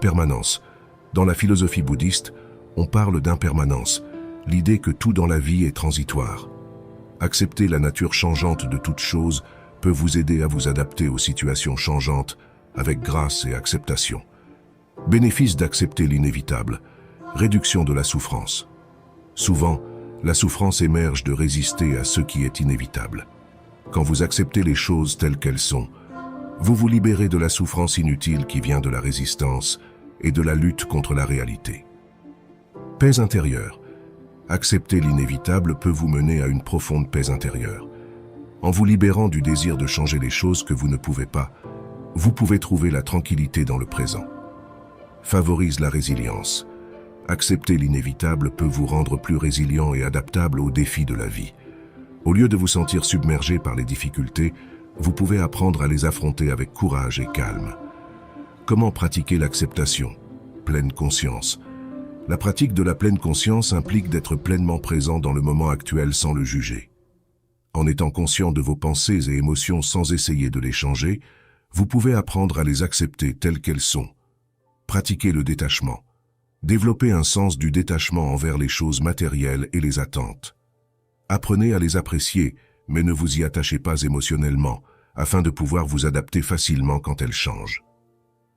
Impermanence. Dans la philosophie bouddhiste, on parle d'impermanence, l'idée que tout dans la vie est transitoire. Accepter la nature changeante de toute chose peut vous aider à vous adapter aux situations changeantes avec grâce et acceptation. Bénéfice d'accepter l'inévitable. Réduction de la souffrance. Souvent, la souffrance émerge de résister à ce qui est inévitable. Quand vous acceptez les choses telles qu'elles sont, vous vous libérez de la souffrance inutile qui vient de la résistance et de la lutte contre la réalité. Paix intérieure. Accepter l'inévitable peut vous mener à une profonde paix intérieure. En vous libérant du désir de changer les choses que vous ne pouvez pas, vous pouvez trouver la tranquillité dans le présent. Favorise la résilience. Accepter l'inévitable peut vous rendre plus résilient et adaptable aux défis de la vie. Au lieu de vous sentir submergé par les difficultés, vous pouvez apprendre à les affronter avec courage et calme. Comment pratiquer l'acceptation? Pleine conscience. La pratique de la pleine conscience implique d'être pleinement présent dans le moment actuel sans le juger. En étant conscient de vos pensées et émotions sans essayer de les changer, vous pouvez apprendre à les accepter telles qu'elles sont. Pratiquez le détachement. Développez un sens du détachement envers les choses matérielles et les attentes. Apprenez à les apprécier, mais ne vous y attachez pas émotionnellement, afin de pouvoir vous adapter facilement quand elles changent.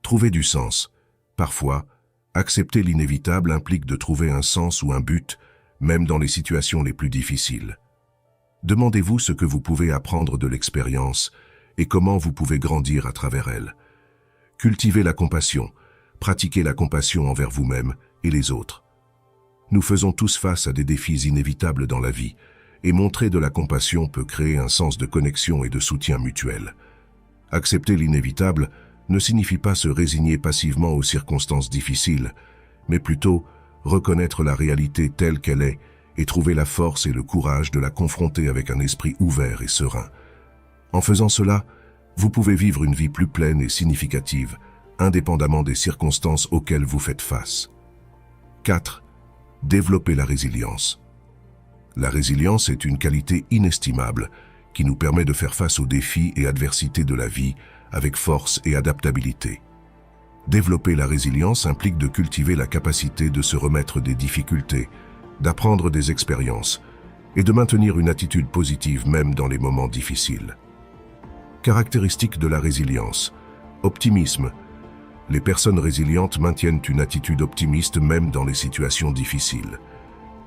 Trouvez du sens. Parfois, accepter l'inévitable implique de trouver un sens ou un but, même dans les situations les plus difficiles. Demandez-vous ce que vous pouvez apprendre de l'expérience et comment vous pouvez grandir à travers elle. Cultivez la compassion. Pratiquez la compassion envers vous-même et les autres. Nous faisons tous face à des défis inévitables dans la vie, et montrer de la compassion peut créer un sens de connexion et de soutien mutuel. Accepter l'inévitable ne signifie pas se résigner passivement aux circonstances difficiles, mais plutôt reconnaître la réalité telle qu'elle est et trouver la force et le courage de la confronter avec un esprit ouvert et serein. En faisant cela, vous pouvez vivre une vie plus pleine et significative, indépendamment des circonstances auxquelles vous faites face. 4. Développer la résilience. La résilience est une qualité inestimable qui nous permet de faire face aux défis et adversités de la vie avec force et adaptabilité. Développer la résilience implique de cultiver la capacité de se remettre des difficultés, d'apprendre des expériences et de maintenir une attitude positive même dans les moments difficiles. Caractéristiques de la résilience. Optimisme. Les personnes résilientes maintiennent une attitude optimiste même dans les situations difficiles.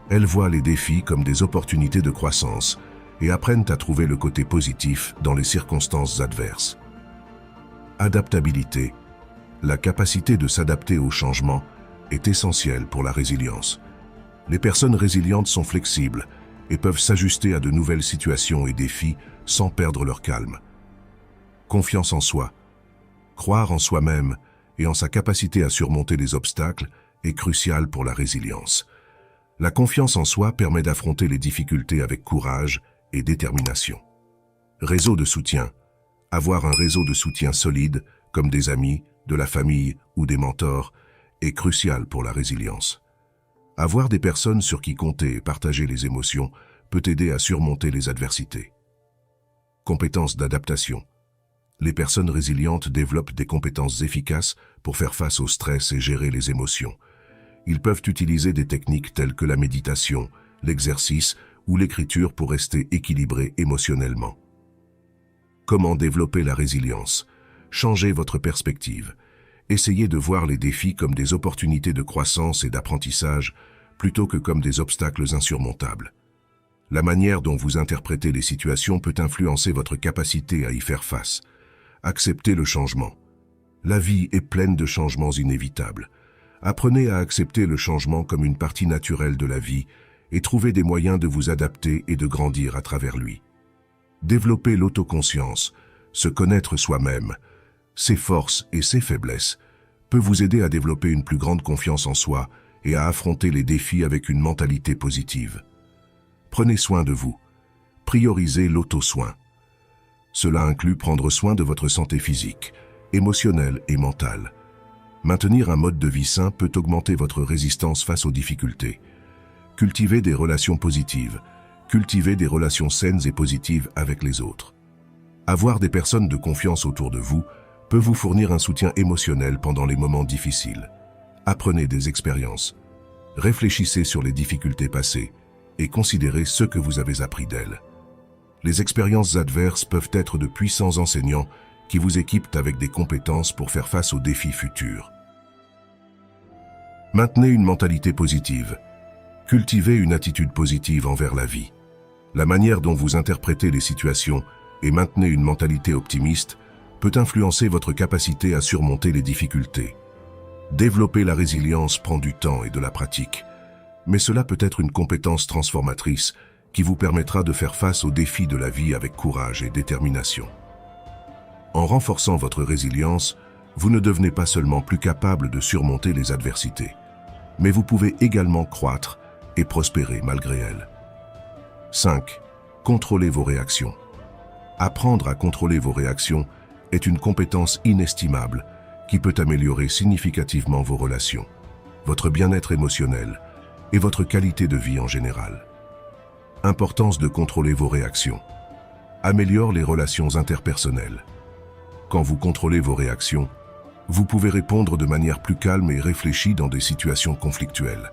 Elles voient les défis comme des opportunités de croissance et apprennent à trouver le côté positif dans les circonstances adverses. Adaptabilité. La capacité de s'adapter aux changements est essentielle pour la résilience. Les personnes résilientes sont flexibles et peuvent s'ajuster à de nouvelles situations et défis sans perdre leur calme. Confiance en soi. Croire en soi-même et en sa capacité à surmonter les obstacles est crucial pour la résilience. La confiance en soi permet d'affronter les difficultés avec courage et détermination. Réseau de soutien. Avoir un réseau de soutien solide, comme des amis, de la famille ou des mentors, est crucial pour la résilience. Avoir des personnes sur qui compter et partager les émotions peut aider à surmonter les adversités. Compétences d'adaptation. Les personnes résilientes développent des compétences efficaces pour faire face au stress et gérer les émotions. Ils peuvent utiliser des techniques telles que la méditation, l'exercice ou l'écriture pour rester équilibrés émotionnellement. Comment développer la résilience? Changez votre perspective. Essayez de voir les défis comme des opportunités de croissance et d'apprentissage plutôt que comme des obstacles insurmontables. La manière dont vous interprétez les situations peut influencer votre capacité à y faire face. Acceptez le changement. La vie est pleine de changements inévitables. Apprenez à accepter le changement comme une partie naturelle de la vie et trouvez des moyens de vous adapter et de grandir à travers lui. Développer l'autoconscience, se connaître soi-même, ses forces et ses faiblesses, peut vous aider à développer une plus grande confiance en soi et à affronter les défis avec une mentalité positive. Prenez soin de vous. Priorisez l'auto-soin. Cela inclut prendre soin de votre santé physique, émotionnelle et mentale. Maintenir un mode de vie sain peut augmenter votre résistance face aux difficultés. Cultivez des relations positives. Cultivez des relations saines et positives avec les autres. Avoir des personnes de confiance autour de vous peut vous fournir un soutien émotionnel pendant les moments difficiles. Apprenez des expériences. Réfléchissez sur les difficultés passées et considérez ce que vous avez appris d'elles. Les expériences adverses peuvent être de puissants enseignants qui vous équipent avec des compétences pour faire face aux défis futurs. Maintenez une mentalité positive. Cultivez une attitude positive envers la vie. La manière dont vous interprétez les situations et maintenez une mentalité optimiste peut influencer votre capacité à surmonter les difficultés. Développer la résilience prend du temps et de la pratique, mais cela peut être une compétence transformatrice qui vous permettra de faire face aux défis de la vie avec courage et détermination. En renforçant votre résilience, vous ne devenez pas seulement plus capable de surmonter les adversités, mais vous pouvez également croître et prospérer malgré elles. 5. Contrôlez vos réactions. Apprendre à contrôler vos réactions est une compétence inestimable qui peut améliorer significativement vos relations, votre bien-être émotionnel et votre qualité de vie en général. Importance de contrôler vos réactions. Améliore les relations interpersonnelles. Quand vous contrôlez vos réactions, vous pouvez répondre de manière plus calme et réfléchie dans des situations conflictuelles,